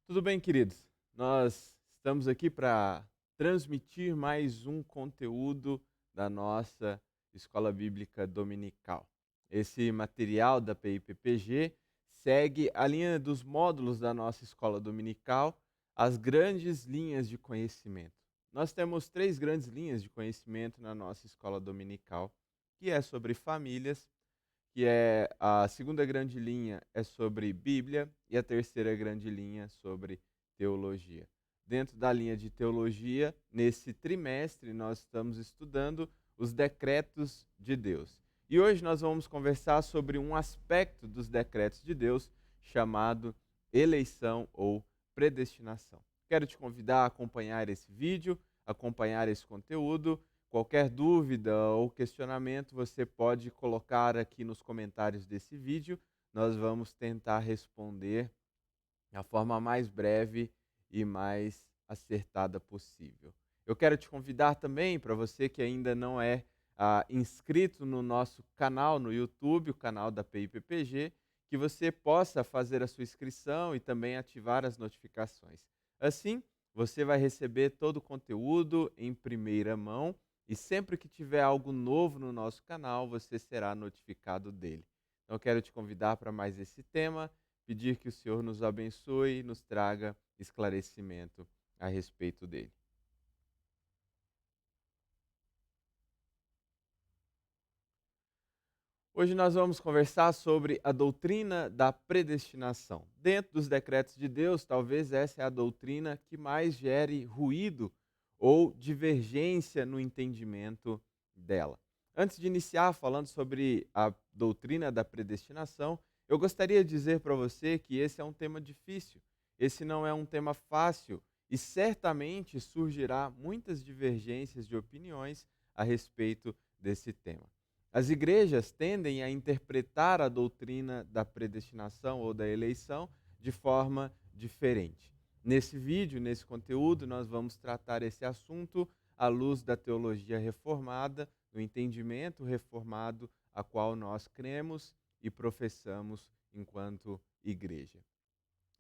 Tudo bem, queridos? Nós estamos aqui para transmitir mais um conteúdo da nossa Escola Bíblica Dominical. Esse material da PIPPG segue a linha dos módulos da nossa Escola Dominical, as grandes linhas de conhecimento. Nós temos três grandes linhas de conhecimento na nossa Escola Dominical, que é sobre famílias, que é a segunda grande linha é sobre Bíblia e a terceira grande linha sobre teologia. Dentro da linha de teologia, nesse trimestre nós estamos estudando os decretos de Deus. E hoje nós vamos conversar sobre um aspecto dos decretos de Deus chamado eleição ou predestinação. Quero te convidar a acompanhar esse vídeo, acompanhar esse conteúdo. Qualquer dúvida ou questionamento você pode colocar aqui nos comentários desse vídeo. Nós vamos tentar responder da forma mais breve e mais acertada possível. Eu quero te convidar também, para você que ainda não é inscrito no nosso canal no YouTube, o canal da PIPPG, que você possa fazer a sua inscrição e também ativar as notificações. Assim, você vai receber todo o conteúdo em primeira mão e sempre que tiver algo novo no nosso canal, você será notificado dele. Então, eu quero te convidar para mais esse tema, pedir que o Senhor nos abençoe e nos traga esclarecimento a respeito dele. Hoje nós vamos conversar sobre a doutrina da predestinação. Dentro dos decretos de Deus, talvez essa é a doutrina que mais gere ruído ou divergência no entendimento dela. Antes de iniciar falando sobre a doutrina da predestinação, eu gostaria de dizer para você que esse é um tema difícil, esse não é um tema fácil e certamente surgirá muitas divergências de opiniões a respeito desse tema. As igrejas tendem a interpretar a doutrina da predestinação ou da eleição de forma diferente. Nesse vídeo, nesse conteúdo, nós vamos tratar esse assunto à luz da teologia reformada, do entendimento reformado a qual nós cremos e professamos enquanto igreja.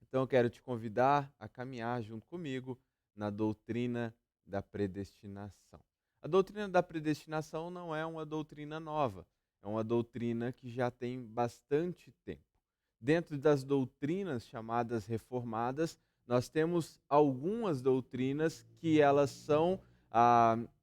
Então eu quero te convidar a caminhar junto comigo na doutrina da predestinação. A doutrina da predestinação não é uma doutrina nova, é uma doutrina que já tem bastante tempo. Dentro das doutrinas chamadas reformadas, nós temos algumas doutrinas que elas são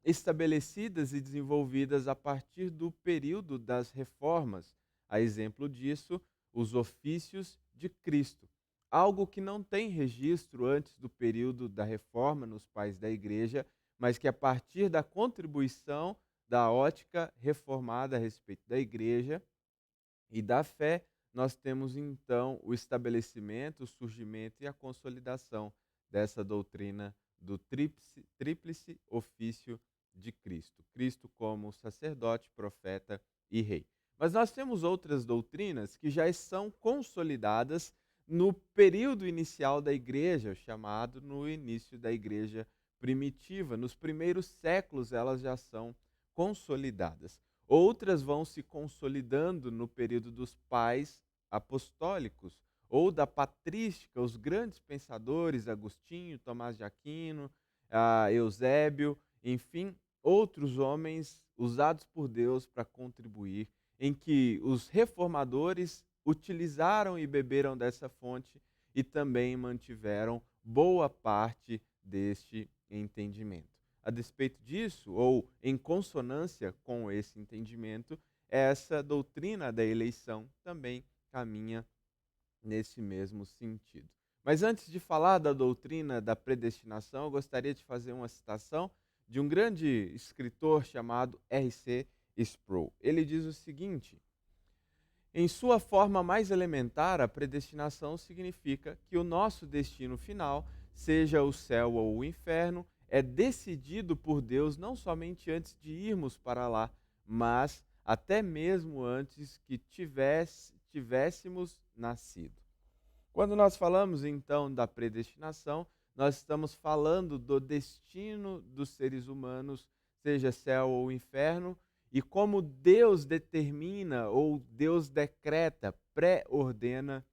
estabelecidas e desenvolvidas a partir do período das reformas. A exemplo disso, os ofícios de Cristo, algo que não tem registro antes do período da reforma nos pais da igreja, mas que a partir da contribuição da ótica reformada a respeito da igreja e da fé, nós temos então o estabelecimento, o surgimento e a consolidação dessa doutrina do tríplice ofício de Cristo. Cristo como sacerdote, profeta e rei. Mas nós temos outras doutrinas que já são consolidadas no período inicial da igreja, chamado no início da igreja primitiva. Nos primeiros séculos elas já são consolidadas. Outras vão se consolidando no período dos pais apostólicos ou da patrística, os grandes pensadores, Agostinho, Tomás de Aquino, Eusébio, enfim, outros homens usados por Deus para contribuir, em que os reformadores utilizaram e beberam dessa fonte e também mantiveram boa parte deste entendimento. A despeito disso, ou em consonância com esse entendimento, essa doutrina da eleição também caminha nesse mesmo sentido. Mas antes de falar da doutrina da predestinação, eu gostaria de fazer uma citação de um grande escritor chamado R.C. Sproul. Ele diz o seguinte: em sua forma mais elementar, a predestinação significa que o nosso destino final, seja o céu ou o inferno, é decidido por Deus não somente antes de irmos para lá, mas até mesmo antes que tivéssemos nascido. Quando nós falamos então da predestinação, nós estamos falando do destino dos seres humanos, seja céu ou inferno, e como Deus determina ou Deus decreta, pré-ordena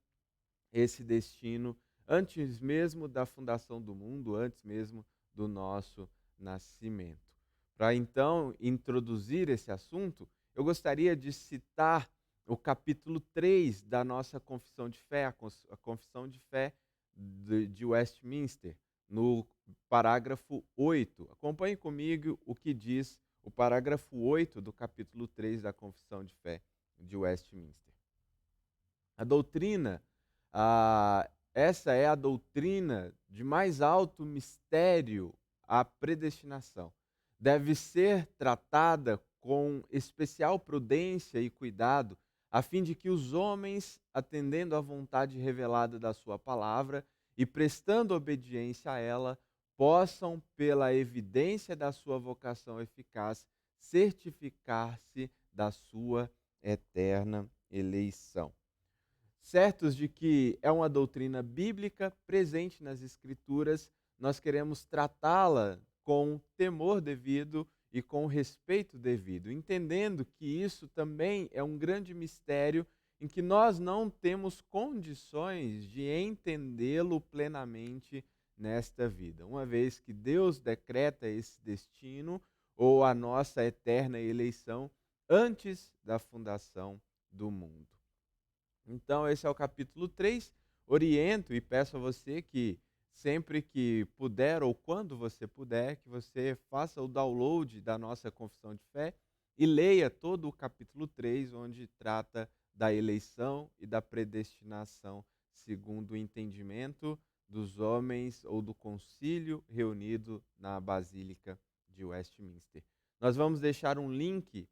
esse destino antes mesmo da fundação do mundo, antes mesmo do nosso nascimento. Para então introduzir esse assunto, eu gostaria de citar o capítulo 3 da nossa confissão de fé, a confissão de fé de Westminster, no parágrafo 8. Acompanhe comigo o que diz o parágrafo 8 do capítulo 3 da confissão de fé de Westminster. A doutrina, essa é a doutrina de mais alto mistério, a predestinação. Deve ser tratada com especial prudência e cuidado, a fim de que os homens, atendendo à vontade revelada da sua palavra e prestando obediência a ela, possam, pela evidência da sua vocação eficaz, certificar-se da sua eterna eleição. Certos de que é uma doutrina bíblica presente nas Escrituras, nós queremos tratá-la com temor devido e com respeito devido, entendendo que isso também é um grande mistério em que nós não temos condições de entendê-lo plenamente nesta vida, uma vez que Deus decreta esse destino ou a nossa eterna eleição antes da fundação do mundo. Então, esse é o capítulo 3. Oriento e peço a você que, sempre que puder ou quando você puder, que você faça o download da nossa confissão de fé e leia todo o capítulo 3, onde trata da eleição e da predestinação, segundo o entendimento dos homens ou do concílio reunido na Basílica de Westminster. Nós vamos deixar um link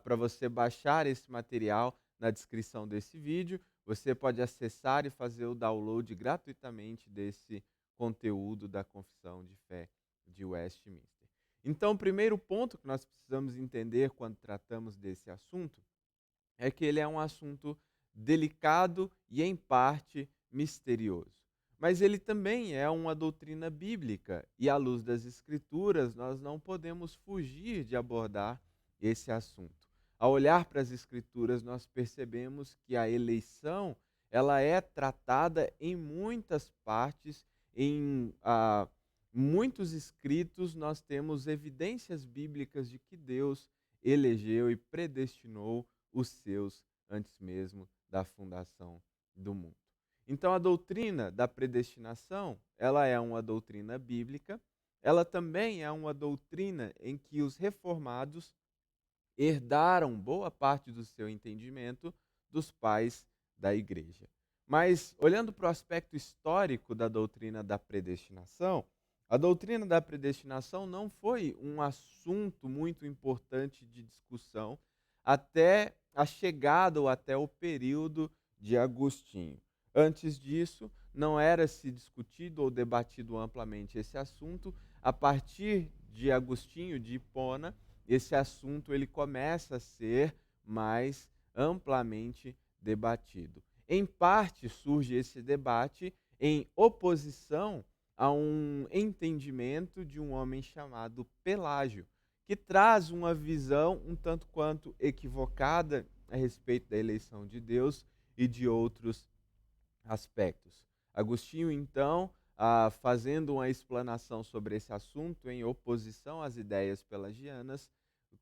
para você baixar esse material na descrição desse vídeo. Você pode acessar e fazer o download gratuitamente desse conteúdo da Confissão de Fé de Westminster. Então, o primeiro ponto que nós precisamos entender quando tratamos desse assunto é que ele é um assunto delicado e, em parte, misterioso. Mas ele também é uma doutrina bíblica e, à luz das Escrituras, nós não podemos fugir de abordar esse assunto. Ao olhar para as Escrituras, nós percebemos que a eleição ela é tratada em muitas partes, em muitos escritos, nós temos evidências bíblicas de que Deus elegeu e predestinou os seus antes mesmo da fundação do mundo. Então, a doutrina da predestinação, ela é uma doutrina bíblica, ela também é uma doutrina em que os reformados herdaram boa parte do seu entendimento dos pais da igreja. Mas, olhando para o aspecto histórico da doutrina da predestinação, a doutrina da predestinação não foi um assunto muito importante de discussão até a chegada ou até o período de Agostinho. Antes disso, não era se discutido ou debatido amplamente esse assunto. A partir de Agostinho de Hipona, esse assunto ele começa a ser mais amplamente debatido. Em parte surge esse debate em oposição a um entendimento de um homem chamado Pelágio, que traz uma visão um tanto quanto equivocada a respeito da eleição de Deus e de outros aspectos. Agostinho, então, fazendo uma explanação sobre esse assunto em oposição às ideias pelagianas,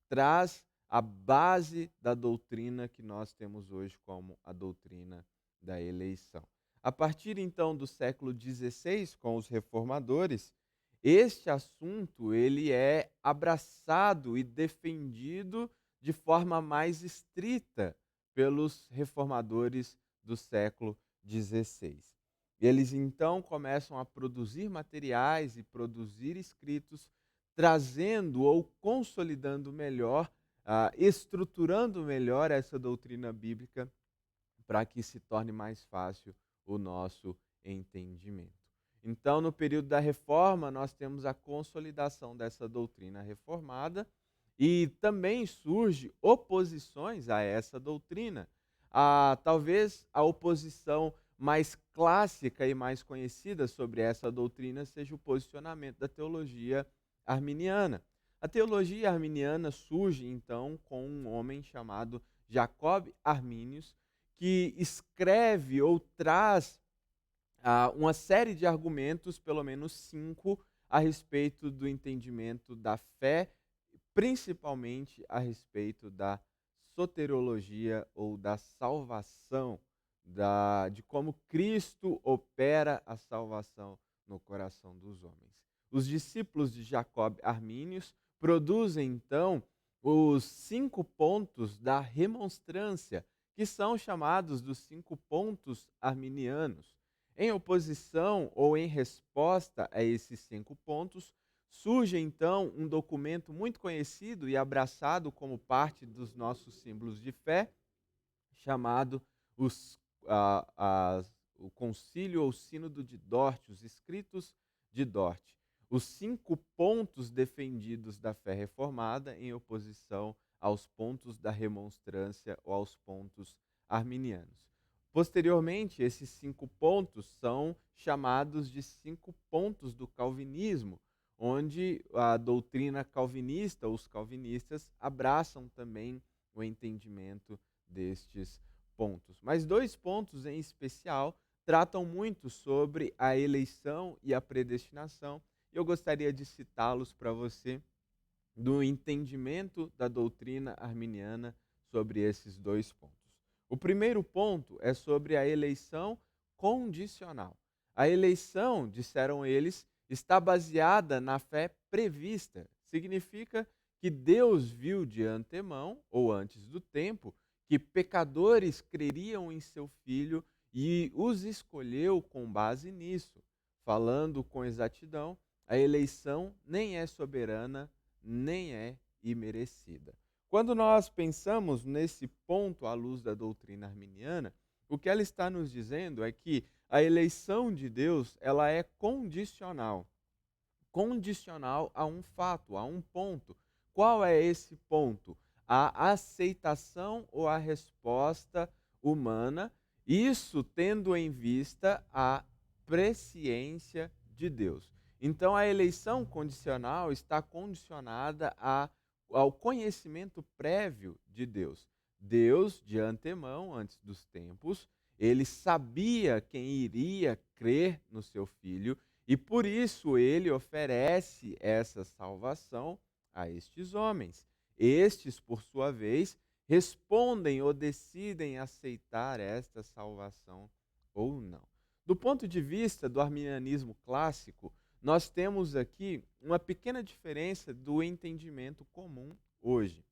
traz a base da doutrina que nós temos hoje como a doutrina da eleição. A partir então do século XVI, com os reformadores, este assunto ele é abraçado e defendido de forma mais estrita pelos reformadores do século XVI. Eles então começam a produzir materiais e produzir escritos, trazendo ou consolidando melhor, estruturando melhor essa doutrina bíblica para que se torne mais fácil o nosso entendimento. Então, no período da Reforma, nós temos a consolidação dessa doutrina reformada e também surge oposições a essa doutrina. Talvez a oposição mais clássica e mais conhecida sobre essa doutrina seja o posicionamento da teologia arminiana. A teologia arminiana surge, então, com um homem chamado Jacob Arminius, que escreve ou traz uma série de argumentos, pelo menos 5, a respeito do entendimento da fé, principalmente a respeito da soteriologia ou da salvação, de como Cristo opera a salvação no coração dos homens. Os discípulos de Jacob Armínios produzem, então, os 5 pontos da remonstrância, que são chamados dos 5 pontos arminianos. Em oposição ou em resposta a esses 5 pontos, surge então um documento muito conhecido e abraçado como parte dos nossos símbolos de fé, chamado os, o Concílio ou Sínodo de Dort, os Escritos de Dort. Os 5 pontos defendidos da fé reformada em oposição aos pontos da remonstrância ou aos pontos arminianos. Posteriormente, esses 5 pontos são chamados de 5 pontos do calvinismo, onde a doutrina calvinista, os calvinistas, abraçam também o entendimento destes pontos. Mas 2 pontos em especial tratam muito sobre a eleição e a predestinação, e eu gostaria de citá-los para você do entendimento da doutrina arminiana sobre esses 2 pontos. O primeiro ponto é sobre a eleição condicional. A eleição, disseram eles, está baseada na fé prevista. Significa que Deus viu de antemão, ou antes do tempo, que pecadores creriam em seu Filho e os escolheu com base nisso. Falando com exatidão, a eleição nem é soberana, nem é imerecida. Quando nós pensamos nesse ponto à luz da doutrina arminiana, o que ela está nos dizendo é que a eleição de Deus, ela é condicional. Condicional a um fato, a um ponto. Qual é esse ponto? A aceitação ou a resposta humana, isso tendo em vista a presciência de Deus. Então, a eleição condicional está condicionada ao conhecimento prévio de Deus. Deus, de antemão, antes dos tempos, ele sabia quem iria crer no seu Filho e por isso ele oferece essa salvação a estes homens. Estes, por sua vez, respondem ou decidem aceitar esta salvação ou não. Do ponto de vista do arminianismo clássico, nós temos aqui uma pequena diferença do entendimento comum hoje.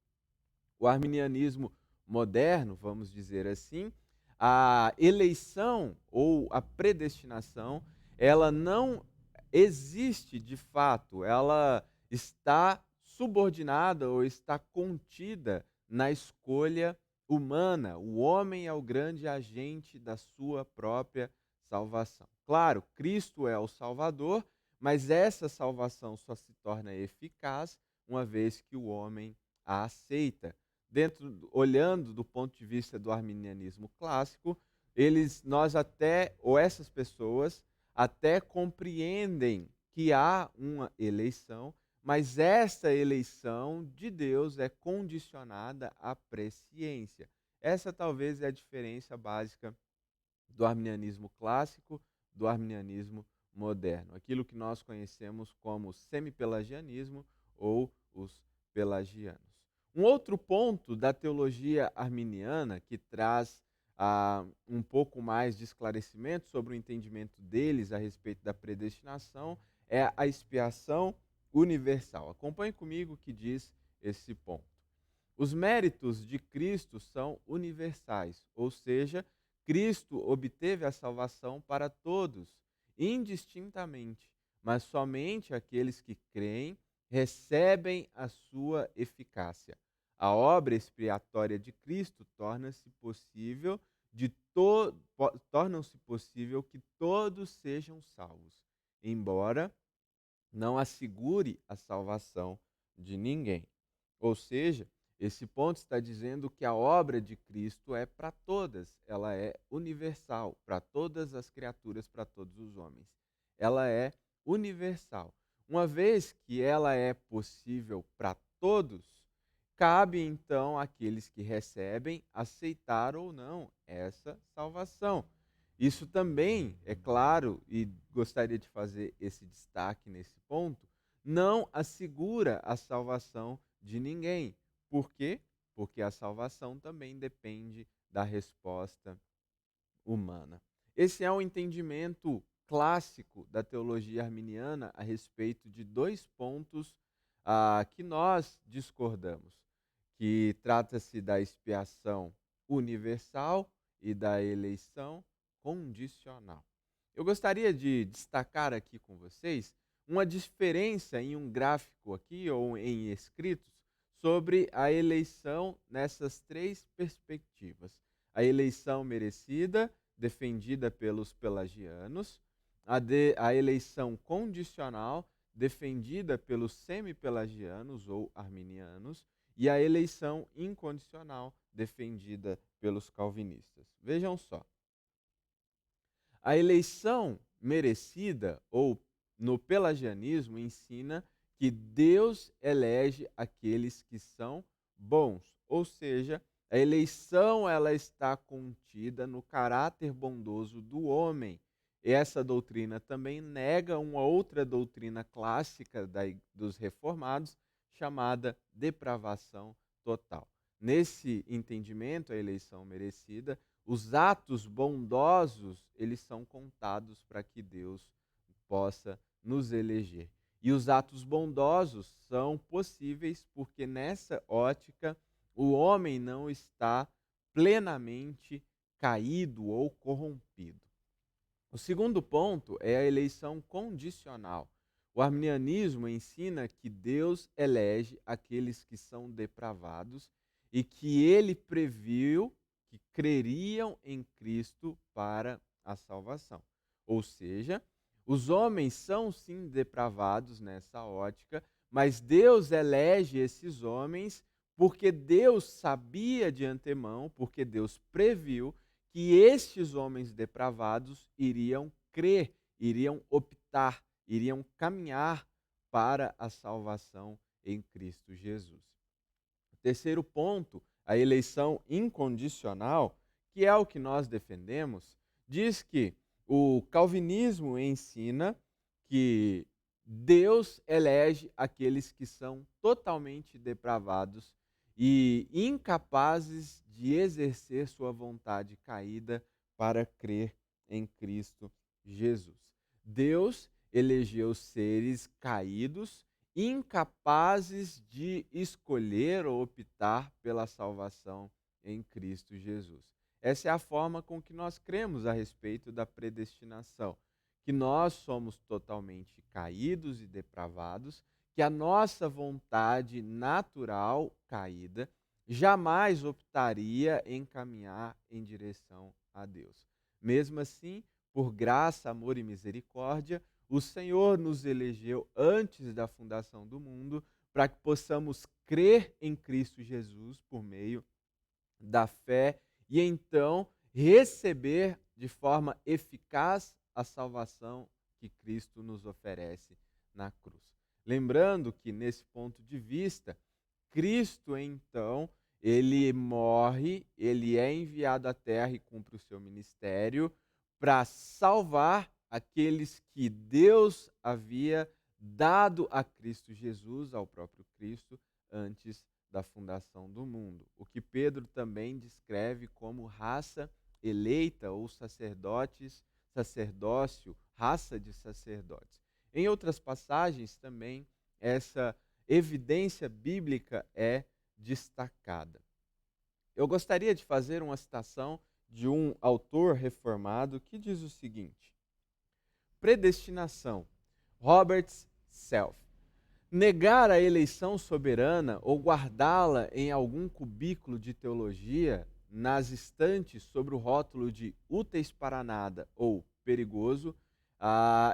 O arminianismo moderno, vamos dizer assim, a eleição ou a predestinação, ela não existe de fato, ela está subordinada ou está contida na escolha humana. O homem é o grande agente da sua própria salvação. Claro, Cristo é o Salvador, mas essa salvação só se torna eficaz uma vez que o homem a aceita. Olhando do ponto de vista do arminianismo clássico, nós até, ou essas pessoas, até compreendem que há uma eleição, mas essa eleição de Deus é condicionada à presciência. Essa talvez é a diferença básica do arminianismo clássico do arminianismo moderno, aquilo que nós conhecemos como semipelagianismo ou os pelagianos. Um outro ponto da teologia arminiana que traz um pouco mais de esclarecimento sobre o entendimento deles a respeito da predestinação é a expiação universal. Acompanhe comigo o que diz esse ponto. Os méritos de Cristo são universais, ou seja, Cristo obteve a salvação para todos, indistintamente, mas somente aqueles que creem recebem a sua eficácia. A obra expiatória de Cristo torna-se possível tornam-se possível que todos sejam salvos, embora não assegure a salvação de ninguém. Ou seja, esse ponto está dizendo que a obra de Cristo é para todas, ela é universal, para todas as criaturas, para todos os homens. Ela é universal. Uma vez que ela é possível para todos, cabe então àqueles que recebem aceitar ou não essa salvação. Isso também, é claro, e gostaria de fazer esse destaque nesse ponto, não assegura a salvação de ninguém. Por quê? Porque a salvação também depende da resposta humana. Esse é um entendimento clássico da teologia arminiana a respeito de dois pontos que nós discordamos, que trata-se da expiação universal e da eleição condicional. Eu gostaria de destacar aqui com vocês uma diferença em um gráfico aqui ou em escritos sobre a eleição nessas três perspectivas. A eleição merecida, defendida pelos pelagianos, a eleição condicional, defendida pelos semi-pelagianos ou arminianos, e a eleição incondicional, defendida pelos calvinistas. Vejam só. A eleição merecida, ou no pelagianismo, ensina que Deus elege aqueles que são bons, ou seja, a eleição ela está contida no caráter bondoso do homem. Essa doutrina também nega uma outra doutrina clássica dos reformados, chamada depravação total. Nesse entendimento, a eleição merecida, os atos bondosos, eles são contados para que Deus possa nos eleger. E os atos bondosos são possíveis porque nessa ótica o homem não está plenamente caído ou corrompido. O segundo ponto é a eleição condicional. O arminianismo ensina que Deus elege aqueles que são depravados e que ele previu que creriam em Cristo para a salvação. Ou seja, os homens são sim depravados nessa ótica, mas Deus elege esses homens porque Deus sabia de antemão, porque Deus previu que estes homens depravados iriam crer, iriam optar, iriam caminhar para a salvação em Cristo Jesus. O terceiro ponto, a eleição incondicional, que é o que nós defendemos, diz que o calvinismo ensina que Deus elege aqueles que são totalmente depravados e incapazes de exercer sua vontade caída para crer em Cristo Jesus. Deus elegeu seres caídos, incapazes de escolher ou optar pela salvação em Cristo Jesus. Essa é a forma com que nós cremos a respeito da predestinação, que nós somos totalmente caídos e depravados, que a nossa vontade natural caída jamais optaria em caminhar em direção a Deus. Mesmo assim, por graça, amor e misericórdia, o Senhor nos elegeu antes da fundação do mundo para que possamos crer em Cristo Jesus por meio da fé e então receber de forma eficaz a salvação que Cristo nos oferece na cruz. Lembrando que, nesse ponto de vista, Cristo, então, ele morre, ele é enviado à terra e cumpre o seu ministério para salvar aqueles que Deus havia dado a Cristo Jesus, ao próprio Cristo, antes da fundação do mundo. O que Pedro também descreve como raça eleita ou sacerdotes, sacerdócio, raça de sacerdotes. Em outras passagens também essa evidência bíblica é destacada. Eu gostaria de fazer uma citação de um autor reformado que diz o seguinte: predestinação, Robert Self. Negar a eleição soberana ou guardá-la em algum cubículo de teologia nas estantes sobre o rótulo de úteis para nada ou perigoso,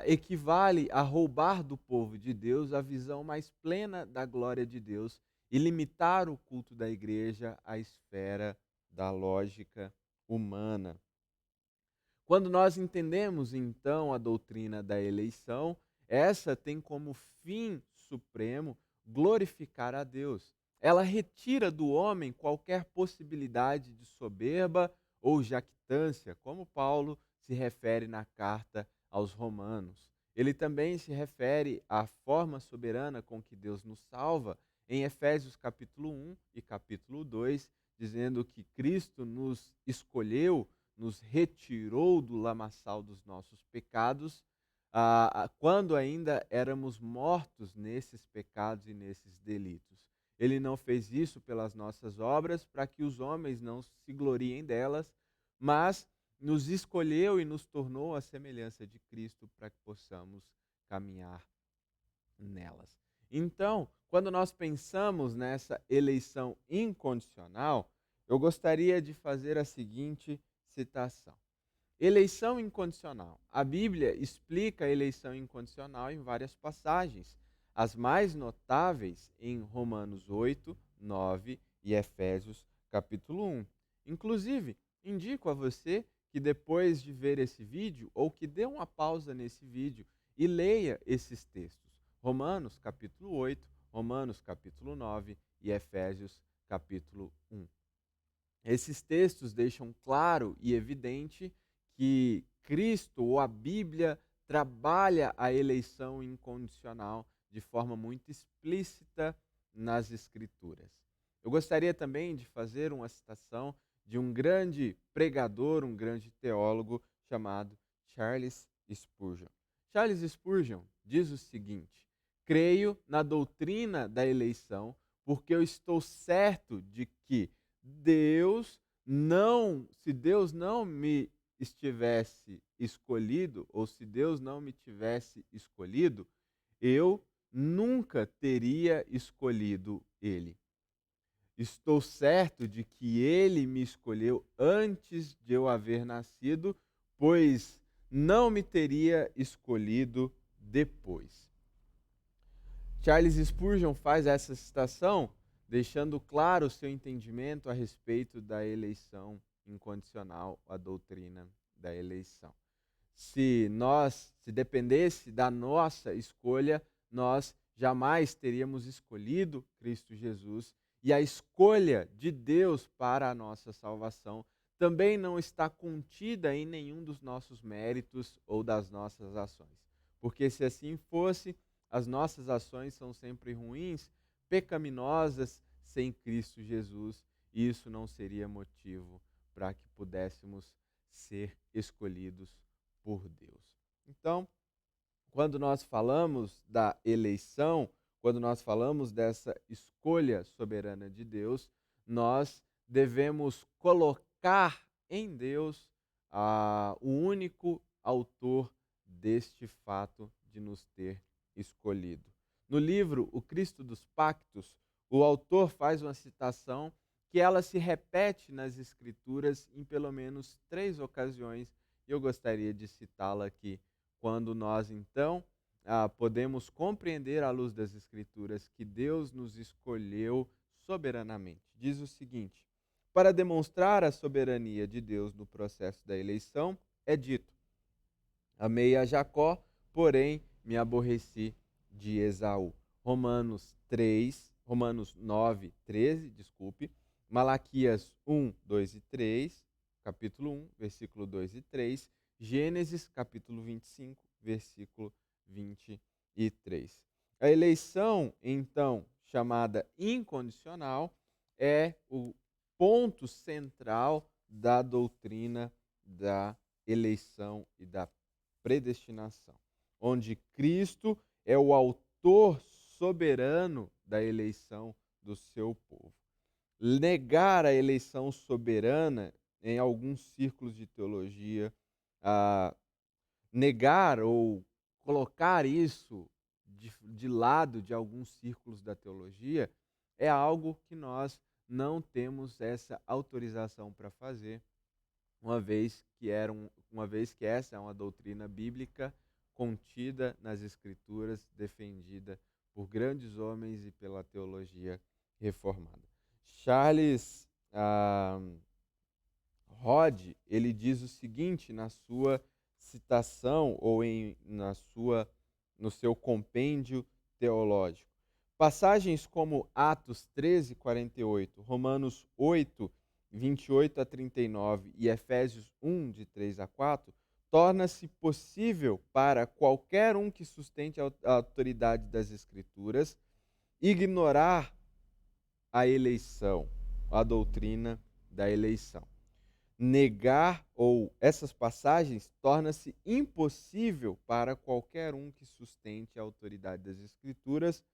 equivale a roubar do povo de Deus a visão mais plena da glória de Deus e limitar o culto da igreja à esfera da lógica humana. Quando nós entendemos, então, a doutrina da eleição, essa tem como fim supremo glorificar a Deus. Ela retira do homem qualquer possibilidade de soberba ou jactância, como Paulo se refere na carta aos Romanos. Ele também se refere à forma soberana com que Deus nos salva em Efésios capítulo 1 e capítulo 2, dizendo que Cristo nos escolheu, nos retirou do lamaçal dos nossos pecados, quando ainda éramos mortos nesses pecados e nesses delitos. Ele não fez isso pelas nossas obras, para que os homens não se gloriem delas, mas nos escolheu e nos tornou a semelhança de Cristo para que possamos caminhar nelas. Então, quando nós pensamos nessa eleição incondicional, eu gostaria de fazer a seguinte citação. Eleição incondicional. A Bíblia explica a eleição incondicional em várias passagens, as mais notáveis em Romanos 8, 9 e Efésios capítulo 1. Inclusive, indico a você que depois de ver esse vídeo, ou que dê uma pausa nesse vídeo e leia esses textos. Romanos capítulo 8, Romanos capítulo 9 e Efésios capítulo 1. Esses textos deixam claro e evidente que Cristo ou a Bíblia trabalha a eleição incondicional de forma muito explícita nas Escrituras. Eu gostaria também de fazer uma citação de um grande pregador, um grande teólogo chamado Charles Spurgeon. Charles Spurgeon diz o seguinte: creio na doutrina da eleição porque eu estou certo de que se Deus não me estivesse escolhido, ou se Deus não me tivesse escolhido, eu nunca teria escolhido Ele. Estou certo de que Ele me escolheu antes de eu haver nascido, pois não me teria escolhido depois. Charles Spurgeon faz essa citação deixando claro o seu entendimento a respeito da eleição incondicional, a doutrina da eleição. Se dependesse da nossa escolha, nós jamais teríamos escolhido Cristo Jesus, e a escolha de Deus para a nossa salvação também não está contida em nenhum dos nossos méritos ou das nossas ações. Porque se assim fosse, as nossas ações são sempre ruins, pecaminosas, sem Cristo Jesus, e isso não seria motivo para que pudéssemos ser escolhidos por Deus. Então, quando nós falamos da eleição, quando nós falamos dessa escolha soberana de Deus, nós devemos colocar em Deus o único autor deste fato de nos ter escolhido. No livro O Cristo dos Pactos, o autor faz uma citação que ela se repete nas Escrituras em pelo menos 3 ocasiões, e eu gostaria de citá-la aqui, quando nós então podemos compreender à luz das Escrituras que Deus nos escolheu soberanamente. Diz o seguinte: para demonstrar a soberania de Deus no processo da eleição, é dito: amei a Jacó, porém me aborreci de Esaú. Romanos 9, 13, Malaquias 1, 2 e 3, capítulo 1, versículo 2 e 3, Gênesis, capítulo 25, versículo 23. A eleição, então, chamada incondicional, é o ponto central da doutrina da eleição e da predestinação, onde Cristo é o autor soberano da eleição do seu povo. Negar a eleição soberana, em alguns círculos de teologia, negar ou colocar isso de lado de alguns círculos da teologia, é algo que nós não temos essa autorização para fazer, uma vez que essa é uma doutrina bíblica contida nas Escrituras, defendida por grandes homens e pela teologia reformada. Charles Hodge, ele diz o seguinte na sua citação ou no seu compêndio teológico: passagens como Atos 13, 48, Romanos 8, 28 a 39 e Efésios 1, de 3 a 4, torna-se possível para qualquer um que sustente a autoridade das Escrituras ignorar a eleição, a doutrina da eleição. Negar ou essas passagens torna-se impossível para qualquer um que sustente a autoridade das Escrituras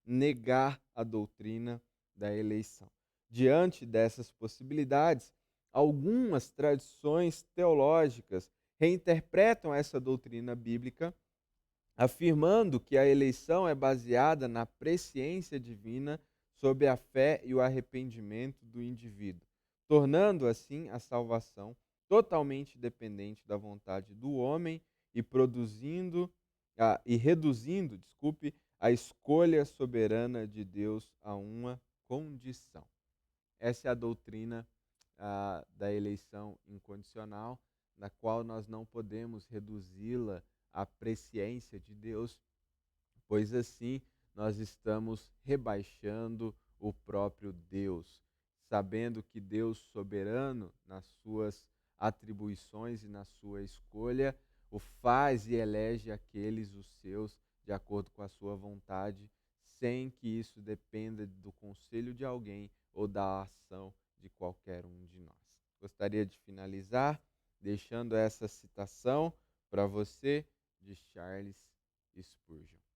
negar a doutrina da eleição. Diante dessas possibilidades, algumas tradições teológicas reinterpretam essa doutrina bíblica, afirmando que a eleição é baseada na presciência divina sobre a fé e o arrependimento do indivíduo, tornando assim a salvação totalmente dependente da vontade do homem e reduzindo, desculpe, a escolha soberana de Deus a uma condição. Essa é a doutrina da eleição incondicional, na qual nós não podemos reduzi-la à presciência de Deus, pois assim nós estamos rebaixando o próprio Deus, sabendo que Deus soberano, nas suas atribuições e na sua escolha, o faz e elege aqueles os seus de acordo com a sua vontade, sem que isso dependa do conselho de alguém ou da ação de qualquer um de nós. Gostaria de finalizar deixando essa citação para você de Charles Spurgeon.